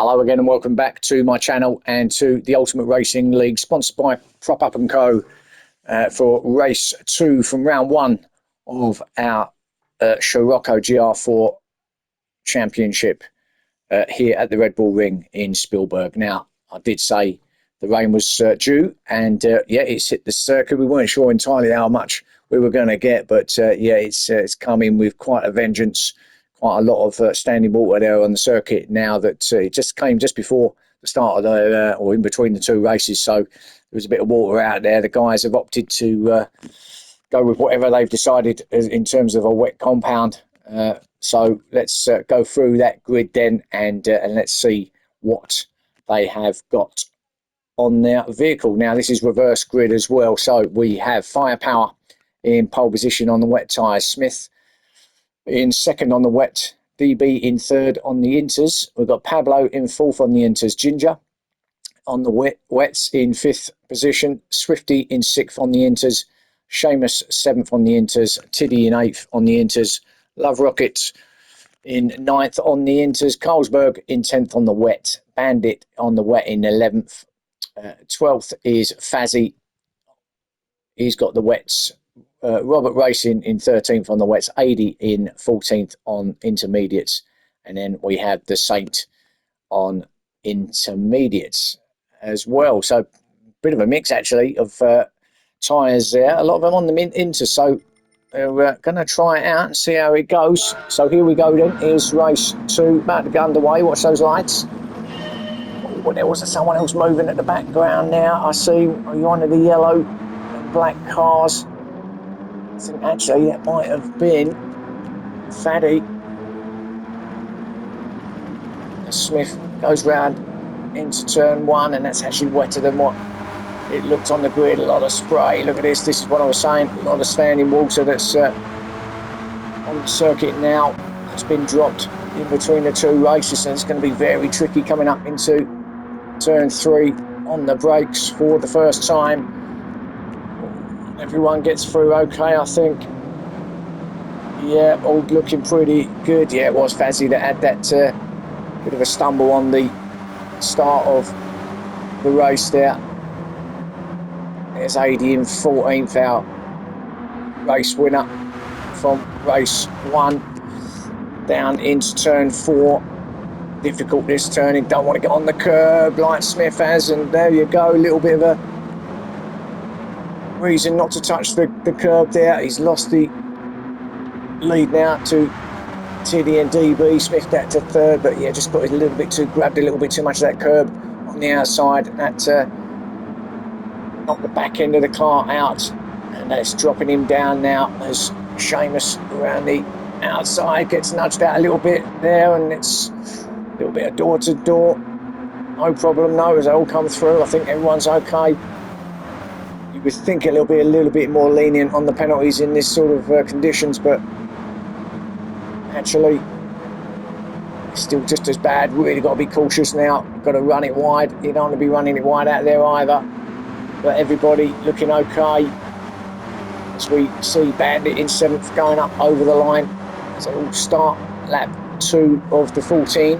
Hello again and welcome back to my channel and to the Ultimate Racing League, sponsored by Prop Up & Co. For race 2 from round 1 of our Scirocco GR4 Championship here at the Redbull Ring in Spielberg. Now, I did say the rain was due and yeah, it's hit the circuit. We weren't sure entirely how much we were going to get, but yeah, it's come in with quite a vengeance. Quite a lot of standing water there on the circuit now that it just came just before the start of the, or in between the two races. So there was a bit of water out there. The guys have opted to go with whatever they've decided in terms of a wet compound. So let's go through that grid then and let's see what they have got on their vehicle. Now, this is reverse grid as well. So we have Firepower in pole position on the wet tyres. Smith in second on the wet, DB in third on the inters. We've got Pablo in fourth on the inters, Ginger on the wets in fifth position, Swifty in sixth on the inters, Seamus seventh on the inters, Tiddy in eighth on the inters, Love Rocket in ninth on the inters, Carlsberg in 10th on the wet, Bandit on the wet in 11th, 12th is Fazzy, he's got the wets. Robert Racing in 13th on the wets, 80 in 14th on intermediates, and then we have the Saint on intermediates as well. So bit of a mix actually of tyres there, a lot of them on the inter, so we're going to try it out and see how it goes. So here we go then, here's race 2, about to go underway. Watch those lights. Oh, there was someone else moving at the background now, I see one of the yellow and black cars. I think actually that might have been Faddy. Smith goes round into turn 1, and that's actually wetter than what it looked on the grid. A lot of spray. Look at this. This is what I was saying. A lot of standing water that's on the circuit now. It's been dropped in between the two races, and it's going to be very tricky coming up into turn 3 on the brakes for the first time. Everyone gets through okay, I think. Yeah, all looking pretty good. Yeah, it was Fazzy that had that bit of a stumble on the start of the race there. There's 80 in 14th, our race winner from race 1. Down into turn 4. Difficult this turning, don't want to get on the curb like Smith has, and there you go, a little bit of a reason not to touch the curb there. He's lost the lead now to Tiddy and DB. Smith that to third, but yeah, just got a little bit too, grabbed a little bit too much of that curb on the outside. That knocked the back end of the car out, and that's dropping him down now as Seamus around the outside gets nudged out a little bit there, and it's a little bit of door to door. No problem, no, as they all come through. I think everyone's okay. You would think it'll be a little bit more lenient on the penalties in this sort of conditions, but actually it's still just as bad. Really got to be cautious now. Got to run it wide. You don't want to be running it wide out there either. But everybody looking okay as we see Bandit in 7th going up over the line as they all start lap 2 of the 14.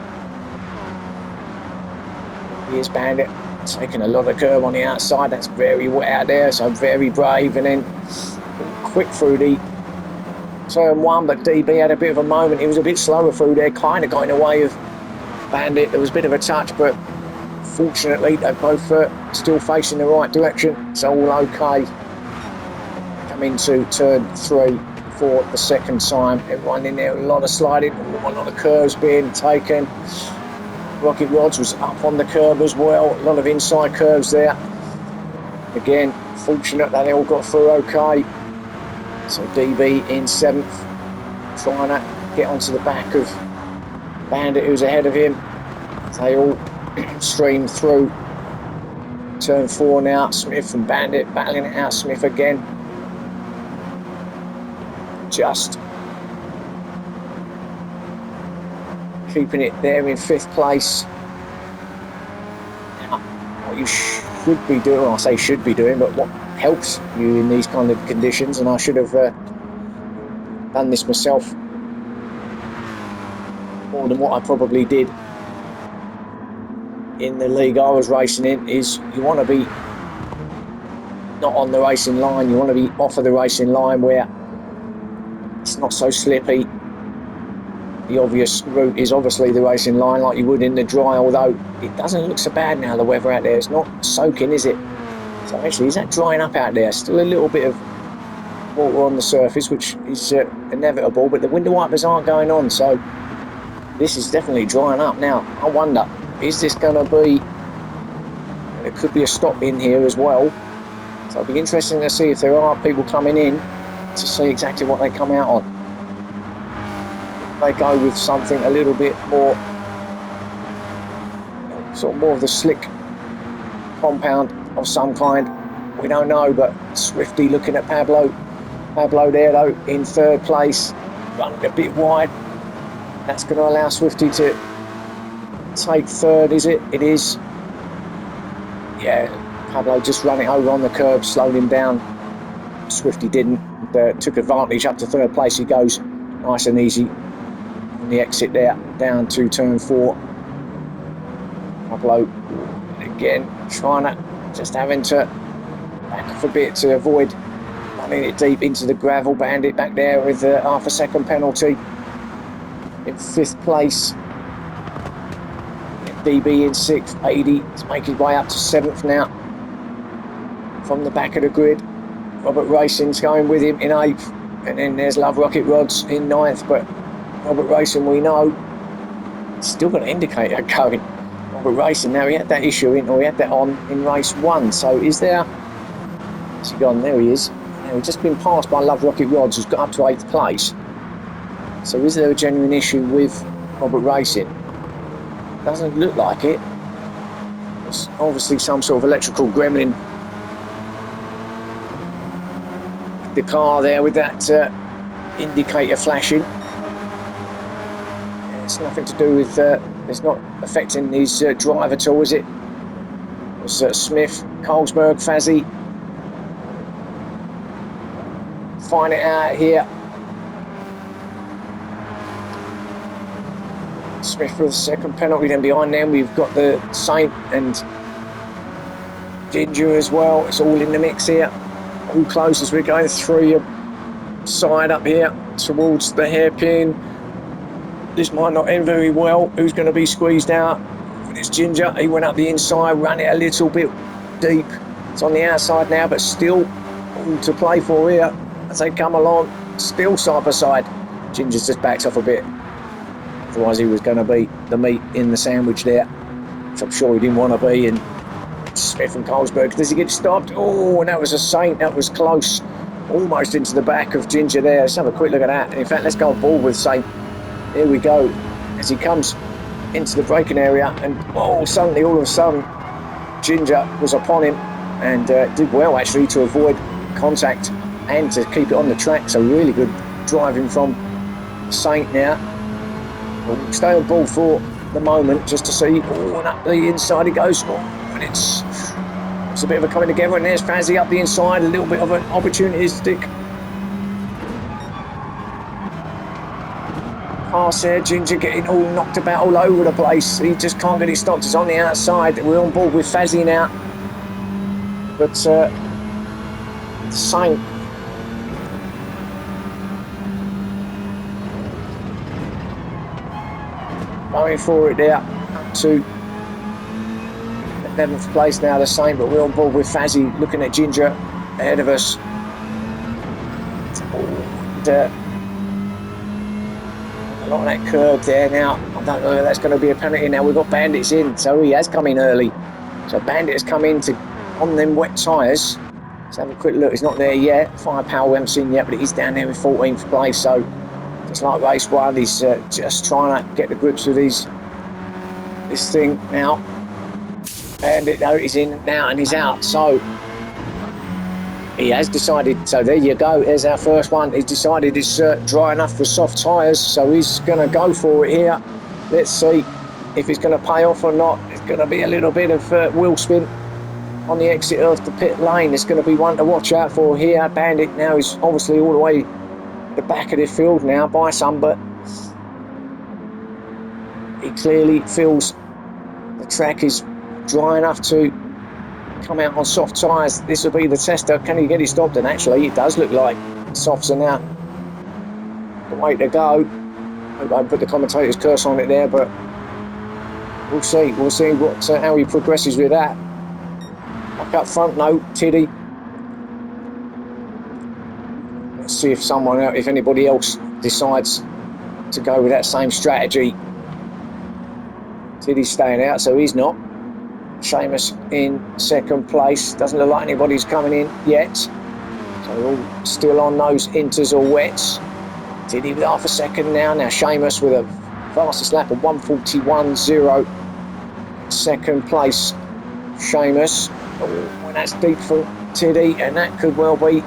Here's Bandit taking a lot of curb on the outside. That's very wet out there, so very brave, and then quick through the turn 1, but DB had a bit of a moment. He was a bit slower through there, kind of got in the way of Bandit. There was a bit of a touch, but fortunately they're both still facing the right direction, so all okay. Come into turn 3 for the second time. Everyone in there, a lot of sliding, a lot of curves being taken. Rocket Rods was up on the curb as well, a lot of inside curves there. Again, fortunate that they all got through okay. So DB in 7th, trying to get onto the back of Bandit, who's ahead of him. They all stream through turn 4 now. Smith and Bandit battling it out. Smith again, just keeping it there in 5th place. Now, what you should be doing, well, I say should be doing, but what helps you in these kind of conditions, and I should have done this myself more than what I probably did, in the league I was racing in is you want to be not on the racing line, you want to be off of the racing line where it's not so slippy. The obvious route is obviously the racing line like you would in the dry, although it doesn't look so bad now, the weather out there. It's not soaking, is it? So actually, is that drying up out there? Still a little bit of water on the surface, which is inevitable, but the window wipers aren't going on, so this is definitely drying up. Now, I wonder, is this going to be... There could be a stop in here as well, so it'll be interesting to see if there are people coming in to see exactly what they come out on. They go with something a little bit more, sort of more of the slick compound of some kind. We don't know, but Swifty looking at Pablo. Pablo there though in third place, running a bit wide. That's going to allow Swifty to take third, is it? It is. Yeah, Pablo just running over on the curb, slowed him down. Swifty didn't, took advantage up to third place. He goes nice and easy on the exit there, down to turn 4. Pablo again trying to, just having to back off a bit to avoid running it deep into the gravel. Bandit back there with half a second penalty in 5th place. DB in 6th, 80 is making his way up to 7th now from the back of the grid. Robert Racing's going with him in 8th, and then there's Love Rocket Rods in 9th, but Robert Racing, we know, still got an indicator going. Robert Racing, now he had that issue in, or he had that on in race 1, so is there... Where's he gone? There he is. Now, he's just been passed by Love Rocket Rods, who's got up to 8th place. So is there a genuine issue with Robert Racing? Doesn't look like it. There's obviously some sort of electrical gremlin. The car there with that indicator flashing. It's nothing to do with... it's not affecting his drive at all, is it? It's Smith, Carlsberg, Fazzy. Find it out here. Smith for the second penalty. Then behind them we've got the Saint and Ginger as well. It's all in the mix here. All close as we're going through your side up here towards the hairpin. This might not end very well. Who's going to be squeezed out? It's Ginger. He went up the inside, ran it a little bit deep. It's on the outside now, but still all to play for here as they come along. Still side by side. Ginger's just backs off a bit. Otherwise he was going to be the meat in the sandwich there, which I'm sure he didn't want to be. And Smith and Carlsberg, does he get stopped? Oh, and that was a Saint. That was close. Almost into the back of Ginger there. Let's have a quick look at that. In fact, let's go ball with Saint. Here we go. As he comes into the braking area, and suddenly, all of a sudden, Ginger was upon him and did well actually to avoid contact and to keep it on the track. So really good driving from Saint now. We'll stay on ball for the moment just to see. And up the inside he goes. And it's a bit of a coming together, and there's Fazzy up the inside. A little bit of an opportunistic pass there. Ginger getting all knocked about all over the place. He just can't get it stopped. It's on the outside. We're on board with Fazzy now. But Saint going for it there up to 11th place now, the Saint, but we're on board with Fazzy looking at Ginger ahead of us. And, a lot of that curb there now. I don't know if that's going to be a penalty now. We've got Bandits in, so he has come in early. So Bandit has come in to on them wet tyres. Let's have a quick look. He's not there yet. Firepower we haven't seen yet, but he's down there in 14th place. So just like race 1, he's just trying to get the grips with this thing now. Bandit though is in now and he's out. So he has decided. So there you go. There's our first one. He's decided it's dry enough for soft tyres. So he's going to go for it here. Let's see if it's going to pay off or not. It's going to be a little bit of wheel spin on the exit of the pit lane. It's going to be one to watch out for here. Bandit now is obviously all the way at the back of the field now by some, but he clearly feels The track is dry enough to come out on soft tyres. This will be the tester. Can he get it stopped? And actually, it does look like softs are now the way to go. I hope I put the commentator's curse on it there, but we'll see. We'll see what how he progresses with that. Back up front, no, Tiddy. Let's see if anybody else decides to go with that same strategy. Tiddy's staying out, so he's not. Seamus in second place. Doesn't look like anybody's coming in yet. So we're all still on those inters or wets. Tiddy with half a second now. Now Seamus with a fastest lap of 1:41.0. Second place, Seamus. Oh, that's deep for Tiddy, and that could well be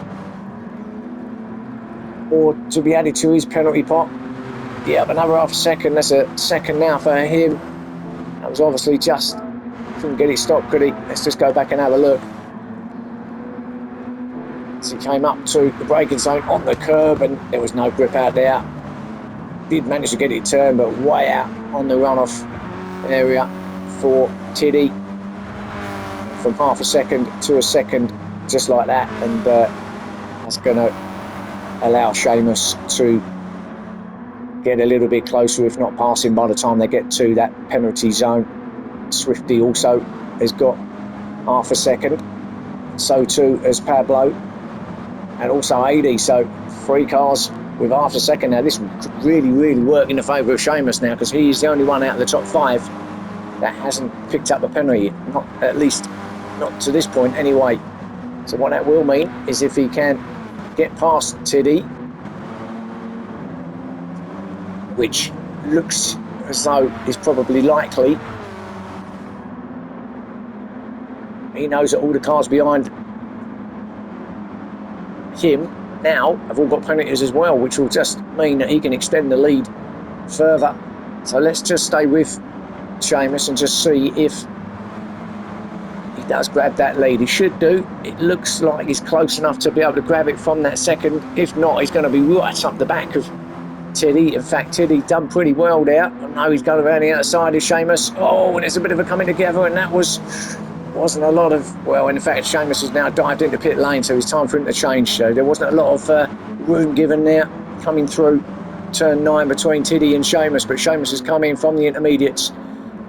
or to be added to his penalty pot. Yeah, another half a second. That's a second now for him. That was obviously just couldn't get it stopped, could he? Let's just go back and have a look. As he came up to the braking zone on the curb, and there was no grip out there. Did manage to get it turned, but way out on the runoff area for Tiddy. From half a second to a second, just like that, and that's going to allow Seamus to get a little bit closer, if not passing, by the time they get to that penalty zone. Swifty also has got half a second, so too as Pablo, and also AD. So 3 cars with half a second. Now this could really work in the favour of Seamus now, because he's the only one out of the top 5 that hasn't picked up a penalty, not at least not to this point anyway. So what that will mean is if he can get past Tiddy, which looks as though is probably likely, he knows that all the cars behind him now have all got penalties as well, which will just mean that he can extend the lead further. So let's just stay with Seamus and just see if he does grab that lead. He should do. It looks like he's close enough to be able to grab it from that second. If not, he's going to be right up the back of Tiddy. In fact, Tiddy done pretty well there. I know he's going around the outside of Seamus. Oh, and there's a bit of a coming together, and that wasn't a lot of, well, in fact, Seamus has now dived into pit lane, so it's time for him to change. So there wasn't a lot of room given there coming through turn 9 between Tiddy and Seamus, but Seamus has come in from the intermediates.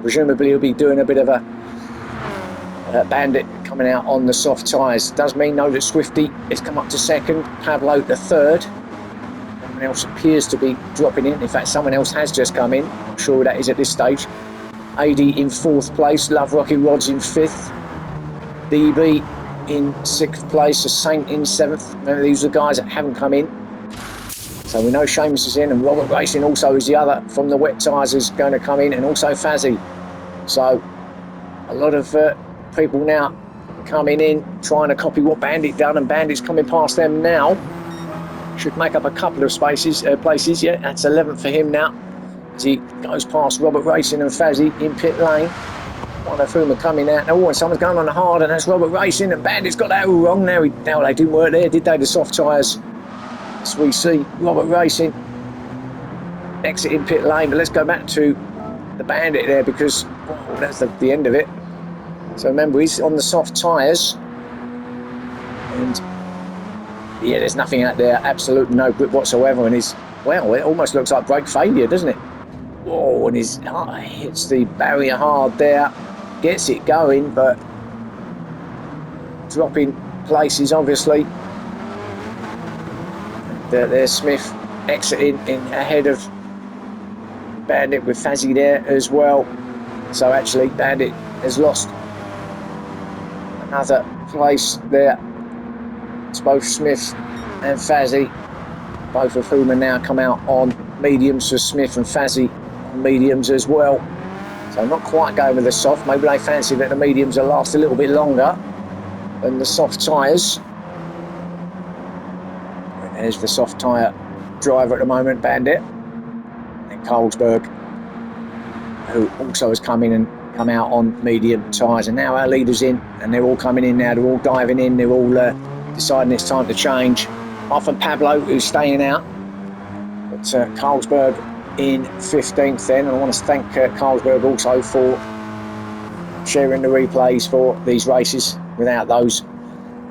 Presumably he'll be doing a bit of a bandit coming out on the soft tyres. Does mean though that Swifty has come up to second, Pablo to third. Someone else appears to be dropping in. In fact, someone else has just come in. Not sure who that is at this stage. AD in 4th place, Love Rocky Rods in 5th, DB in 6th place, a Saint in 7th. Remember, these are the guys that haven't come in. So we know Seamus is in, and Robert Racing also is the other from the wet tyres is going to come in, and also Fazzy. So a lot of people now coming in, trying to copy what Bandit done, and Bandit's coming past them now. Should make up a couple of places. Yeah, that's 11th for him now, as he goes past Robert Racing and Fazzy in pit lane. One of whom are coming out. Oh, and someone's going on the hard, and that's Robert Racing, and Bandit's got that all wrong. Now they didn't work there, did they, the soft tyres? As we see Robert Racing exiting pit lane, but let's go back to the Bandit there, because that's the end of it. So remember, he's on the soft tyres, and yeah, there's nothing out there, absolutely no grip whatsoever, and well, it almost looks like brake failure, doesn't it? Whoa, and hits the barrier hard there, gets it going, but dropping places obviously. There's Smith exiting in ahead of Bandit with Fazzy there as well. So actually Bandit has lost another place there. It's both Smith and Fazzy, both of whom are now come out on mediums for Smith, and Fazzy on mediums as well. So not quite going with the soft. Maybe they fancy that the mediums will last a little bit longer than the soft tyres. There's the soft tyre driver at the moment, Bandit. And Carlsberg, who also has come in and come out on medium tyres. And now our leader's in, and they're all coming in now. They're all diving in. They're all deciding it's time to change. Apart from Pablo, who's staying out. But Carlsberg in 15th then. And I want to thank Carlsberg also for sharing the replays for these races. Without those,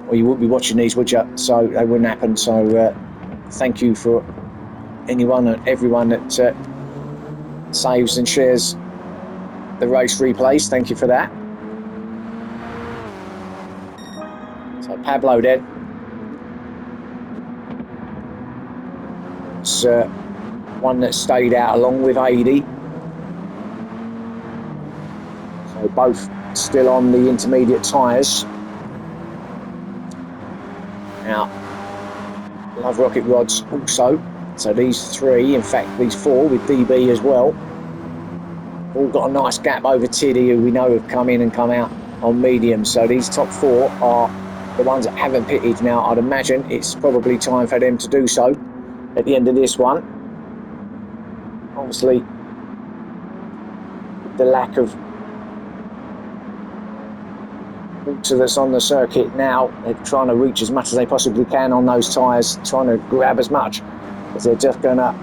well, you wouldn't be watching these, would you? So they wouldn't happen. So thank you for anyone and everyone that saves and shares the race replays. Thank you for that. So Pablo then was one that stayed out along with 80. So both still on the intermediate tyres. Now, Love Rocket rods also. So these three, in fact these four with DB as well, all got a nice gap over Tiddy, who we know have come in and come out on medium. So these top four are the ones that haven't pitted. Now I'd imagine it's probably time for them to do so at the end of this one. Obviously, the lack of water that's on the circuit now, they're trying to reach as much as they possibly can on those tyres, trying to grab as much, because they're just going to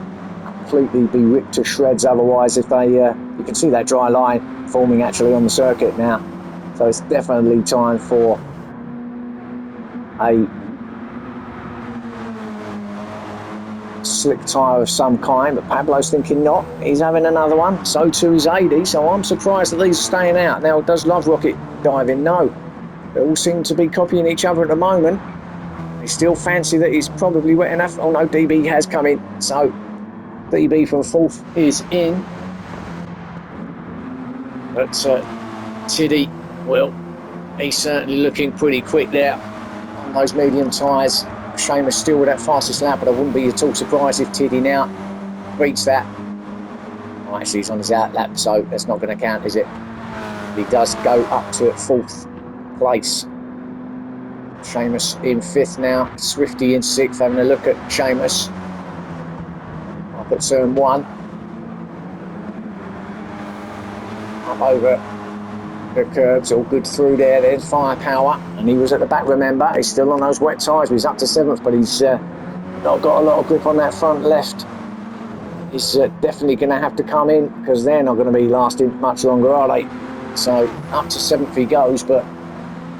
completely be ripped to shreds otherwise. If they you can see that dry line forming actually on the circuit now, so it's definitely time for a slick tyre of some kind, but Pablo's thinking not. He's having another one, so too is 80, so I'm surprised that these are staying out. Now, does Love Rocket dive in? No. They all seem to be copying each other at the moment. They still fancy that he's probably wet enough. Oh no, DB has come in, so DB from fourth is in. But Tiddy, well, he's certainly looking pretty quick there on those medium tyres. Seamus still with that fastest lap, but I wouldn't be at all surprised if Tiddy now beats that. Oh, actually, he's on his out lap, so that's not going to count, is it? He does go up to fourth place. Seamus in fifth now. Swifty in sixth. Having a look at Seamus up at turn one. Up over the curbs, all good through there. There's Firepower, and he was at the back, remember. He's still on those wet tyres. He's up to seventh, but he's not got a lot of grip on that front left. He's definitely going to have to come in, because they're not going to be lasting much longer, are they? So up to seventh he goes, but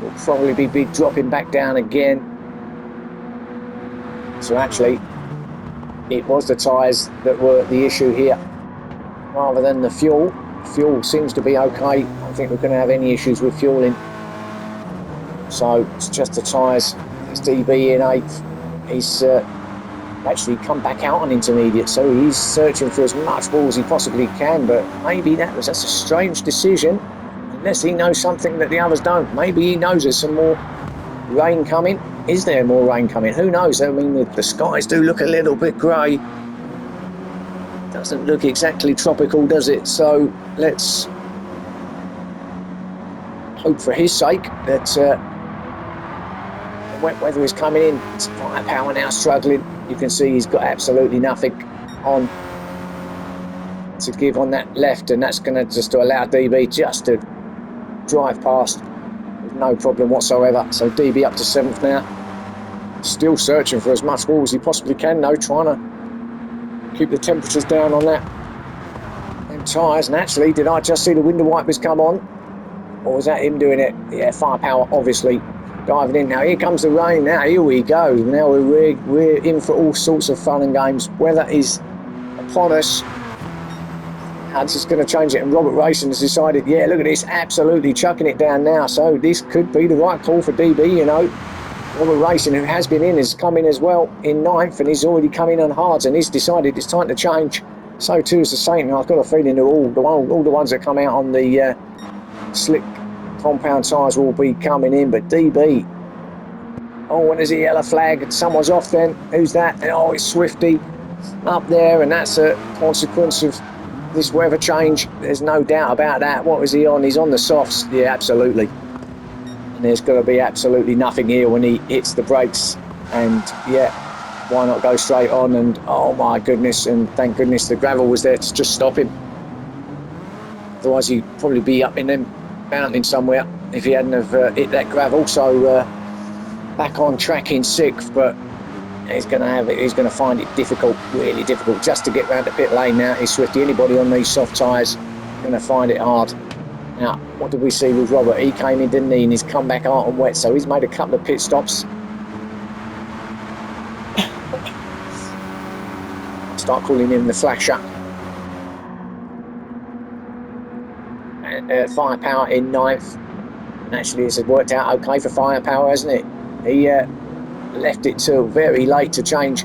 will probably be dropping back down again. So actually, it was the tyres that were the issue here, rather than the fuel. Fuel seems to be okay. I don't think we're going to have any issues with fueling. So it's just the tyres. It's DB in eighth. He's actually come back out on intermediate, so he's searching for as much ball as he possibly can, but maybe that's a strange decision, unless he knows something that the others don't. Maybe he knows there's some more rain coming. Is there more rain coming? Who knows? I mean, the skies do look a little bit grey. Doesn't look exactly tropical, does it? So let's hope for his sake that the wet weather is coming in. It's Firepower now struggling. You can see he's got absolutely nothing on to give on that left, and that's going to just to allow DB just to drive past with no problem whatsoever. So DB up to seventh now. Still searching for as much ball as he possibly can, though, trying to keep the temperatures down on that them tyres. And actually, did I just see the window wipers come on, or was that him doing it? Yeah, Firepower obviously diving in. Now here comes the rain. Now here we go. Now we're in for all sorts of fun and games. Weather is upon us. Hans is going to change it, and Robert Racing has decided, yeah, look at this, absolutely chucking it down now. So this could be the right call for DB, you know. Robert Racing, who has been in, has come in as well in ninth, and he's already come in on hards, and he's decided it's time to change. So too is the Saint, and I've got a feeling that all the ones that come out on the slick compound tyres will be coming in. But DB, oh, and there's a yellow flag. Someone's off then. Who's that? Oh, it's Swifty up there, and that's a consequence of this weather change. There's no doubt about that. What was he on? He's on the softs. Yeah, absolutely. And there's got to be absolutely nothing here when he hits the brakes. And yeah, why not go straight on? And oh my goodness, and thank goodness the gravel was there to just stop him. Otherwise he'd probably be up in them mountains somewhere if he hadn't have hit that gravel. So back on track in sixth, but he's going to find it difficult, really difficult, just to get round the pit lane now. Is Swifty. Anybody on these soft tyres going to find it hard. Now, what did we see with Robert? He came in, didn't he, and he's come back out on wet, so he's made a couple of pit stops. Start calling him the flasher. And Firepower in 9th. And actually, it's worked out okay for Firepower, hasn't it? He left it till very late to change,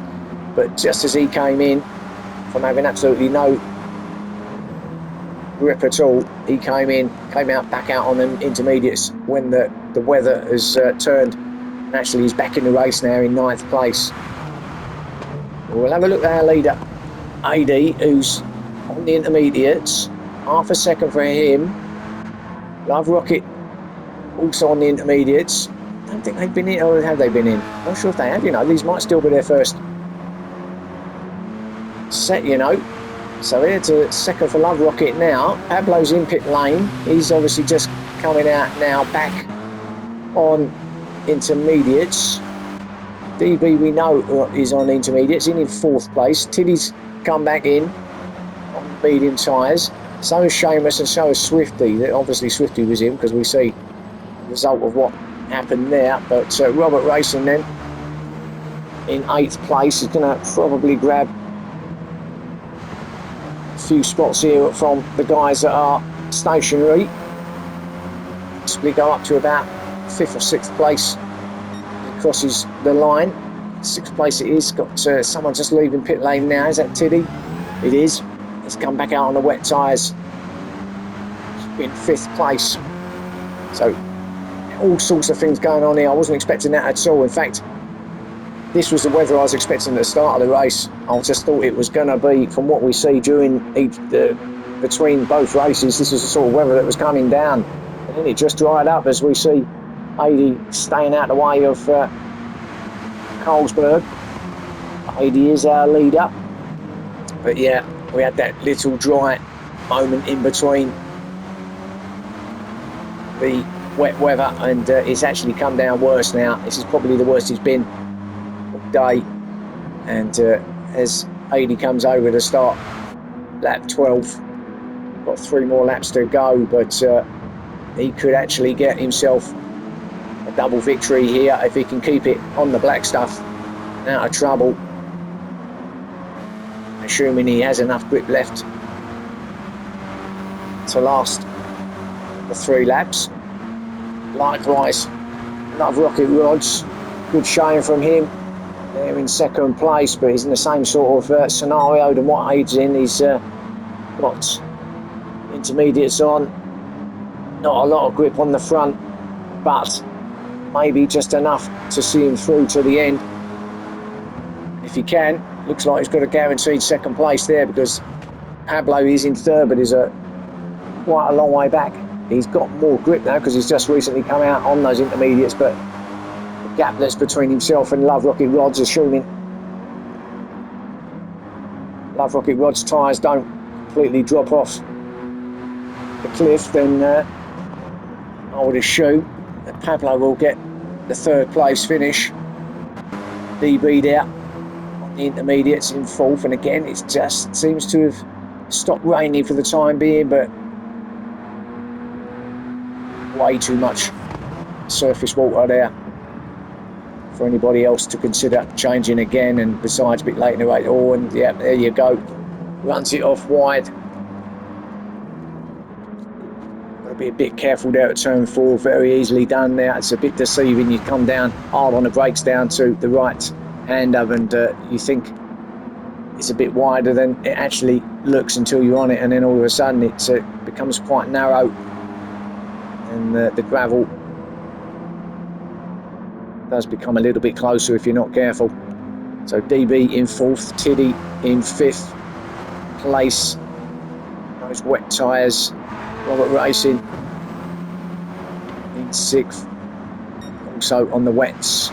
but just as he came in from having absolutely no grip at all, he came out back out on the intermediates when the weather has turned, and actually he's back in the race now in 9th place. We'll have a look at our leader AD, who's on the intermediates, half a second for him. Love Rocket also on the intermediates. I don't think they've been in, or have they been in? I'm not sure if they have, you know. These might still be their first set, you know. So here to second for Love Rocket now. Pablo's in pit lane. He's obviously just coming out now, back on intermediates. DB we know is on intermediates, in 4th place. Tiddy's come back in on medium tyres. So is Seamus and so is Swifty. Obviously Swifty was in because we see the result of what happened there. But Robert Racing then in 8th place. He's going to probably grab few spots here from the guys that are stationary. Possibly go up to about 5th or 6th place. He crosses the line. 6th place it is. Got someone just leaving pit lane now. Is that Tiddy? It is. He's come back out on the wet tyres in 5th place. So all sorts of things going on here. I wasn't expecting that at all. In fact, this was the weather I was expecting at the start of the race. I just thought it was going to be, from what we see during between both races, this was the sort of weather that was coming down. And then it just dried up as we see 80 staying out the way of Carlsberg. 80 is our leader. But yeah, we had that little dry moment in between the wet weather, and it's actually come down worse now. This is probably the worst it's been day, and as 80 comes over to start lap 12, got 3 more laps to go, but he could actually get himself a double victory here if he can keep it on the black stuff out of trouble, assuming he has enough grip left to last the 3 laps. Likewise, Love Rocket Rods, good showing from him. They're in 2nd place, but he's in the same sort of scenario than what Aid's in. He's got intermediates on, not a lot of grip on the front, but maybe just enough to see him through to the end. If he can, looks like he's got a guaranteed 2nd place there, because Pablo is in 3rd, but is quite a long way back. He's got more grip now because he's just recently come out on those intermediates, but gap that's between himself and Love Rocket Rods, assuming Love Rocket Rods tyres don't completely drop off the cliff, then I would assume that Pablo will get the 3rd place finish. DB there on the intermediates in 4th, and again it just seems to have stopped raining for the time being, but way too much surface water there for anybody else to consider changing again, and besides a bit late in the race. Oh, and yeah, there you go, runs it off wide. Got to be a bit careful there at turn 4, very easily done there. It's a bit deceiving, you come down hard on the brakes down to the right hander, and you think it's a bit wider than it actually looks until you're on it, and then all of a sudden it becomes quite narrow, and the gravel does become a little bit closer if you're not careful. So DB in 4th, Tiddy in 5th place. Those wet tyres. Robert Racing in 6th. Also on the wets,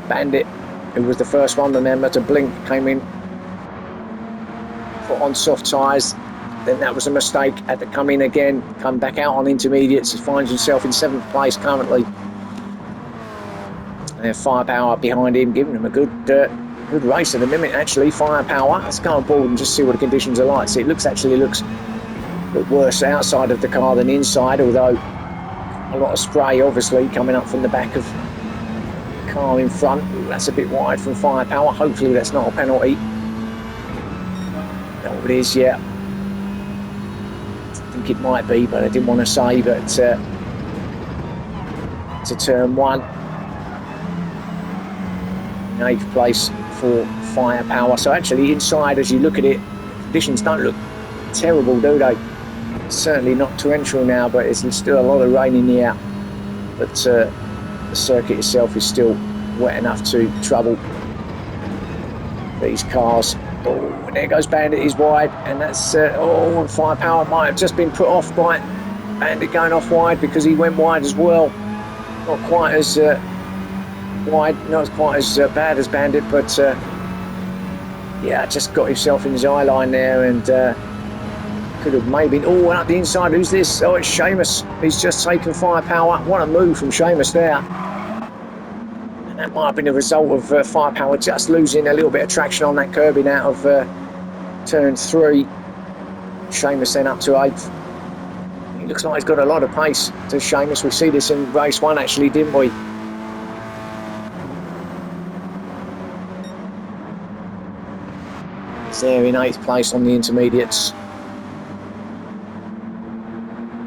Bandit, who was the first one, remember, to blink, came in for on soft tyres. Then that was a mistake, had to come in again, come back out on intermediates. He finds himself in 7th place currently. Firepower behind him, giving him a good race at the minute. Actually, Firepower. Let's go on board and just see what the conditions are like. See, it looks Looked worse outside of the car than inside, although a lot of spray obviously coming up from the back of the car in front. Ooh, that's a bit wide from Firepower. Hopefully that's not a penalty. Oh, it is, yeah. I think it might be, but I didn't want to say. But to turn 1, in 8th place for Firepower. So actually inside, as you look at it, conditions don't look terrible, do they? Certainly not torrential now, but it's still a lot of rain in the air. But the circuit itself is still wet enough to trouble these cars. Oh, there goes Bandit, is wide, and that's Firepower might have just been put off by Bandit going off wide because he went wide as well. Not quite as wide, not quite as bad as Bandit, but yeah, just got himself in his eye line there, and could have maybe. Oh, and up the inside, who's this? Oh, it's Seamus. He's just taken Firepower. What a move from Seamus there. And that might have been a result of Firepower just losing a little bit of traction on that curbing out of turn 3. Seamus then up to 8th. He looks like he's got a lot of pace to Seamus. We see this in race 1 actually, didn't we? He's there in 8th place on the intermediates.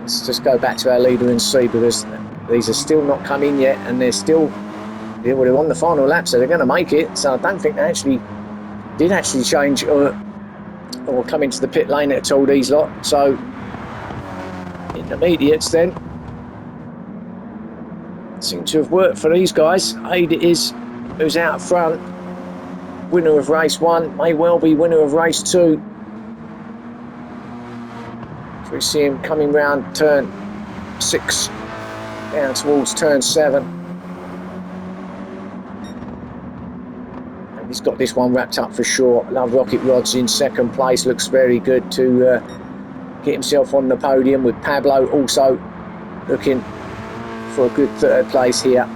Let's just go back to our leader and see, because these are still not come in yet, and they're on the final lap, so they're going to make it. So I don't think they did change or come into the pit lane at all, these lot. So intermediates then seem to have worked for these guys. Aid is who's out front, winner of race 1, may well be winner of race 2. We see him coming round turn 6 down towards turn 7. And he's got this one wrapped up for sure. Love Rocket Rods in 2nd place. Looks very good to get himself on the podium, with Pablo also looking for a good 3rd place here.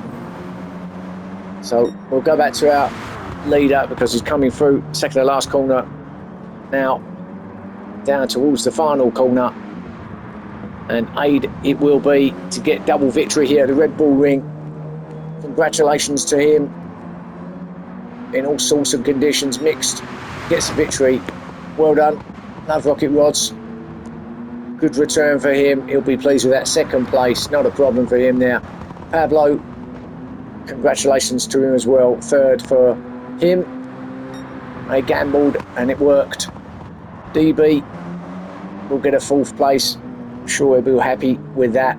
So we'll go back to our leader because he's coming through second to last corner now, down towards the final corner, and Aid it will be to get double victory here at the Red Bull Ring. Congratulations to him. In all sorts of conditions, mixed, gets a victory. Well done, Love Rocket Rods. Good return for him. He'll be pleased with that 2nd place. Not a problem for him there. Pablo, congratulations to him as well. 3rd for him. They gambled and it worked. DB will get a 4th place. I'm sure he'll be happy with that.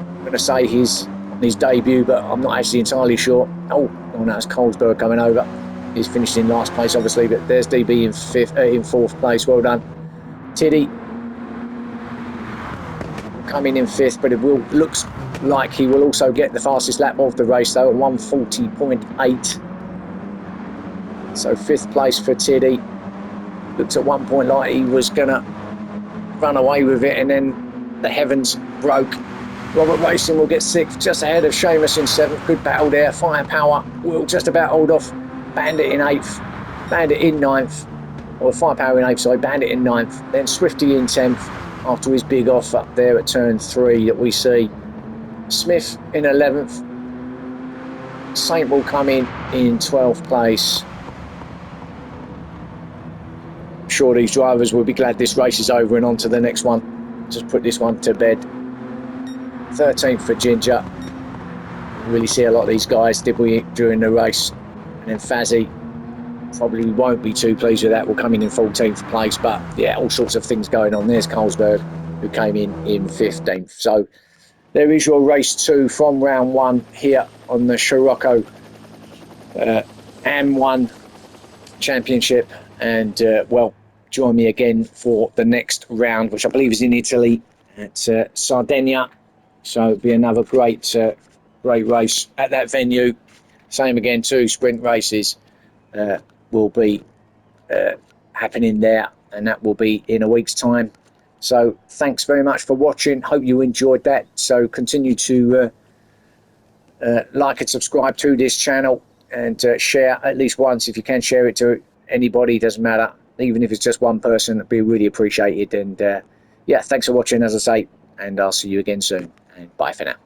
I'm going to say his debut, but I'm not actually entirely sure. Oh no, it's Colesberg coming over. He's finished in last place, obviously, but there's DB in 4th place. Well done. Tiddy coming in 5th, but looks like he will also get the fastest lap of the race, though, at 1:40.8. So 5th place for Tiddy. Looked at one point like he was going to run away with it, and then the heavens broke. Robert Racing will get 6th, just ahead of Seamus in 7th. Good battle there. Firepower will just about hold off Bandit in 8th. Bandit in 9th. Or Firepower in 8th, sorry. Bandit in 9th. Then Swifty in 10th after his big off up there at turn 3 that we see. Smith in 11th. Saint will come in 12th place. I'm sure these drivers will be glad this race is over and on to the next one. Just put this one to bed. 13th for Ginger. Really see a lot of these guys, did we, during the race? And then Fazzy probably won't be too pleased with that. Will come in 14th place, but yeah, all sorts of things going on. There's Colesberg, who came in 15th. So there is your race 2 from round 1 here on the Scirocco AM1 Championship. And well, join me again for the next round, which I believe is in Italy at Sardinia. So it'll be another great race at that venue. Same again too, sprint races will be happening there, and that will be in a week's time. So thanks very much for watching. Hope you enjoyed that. So continue to like and subscribe to this channel, and share at least once if you can. Share it to anybody, doesn't matter. even if it's just one person, it'd be really appreciated. And yeah, thanks for watching, as I say, and I'll see you again soon. And bye for now.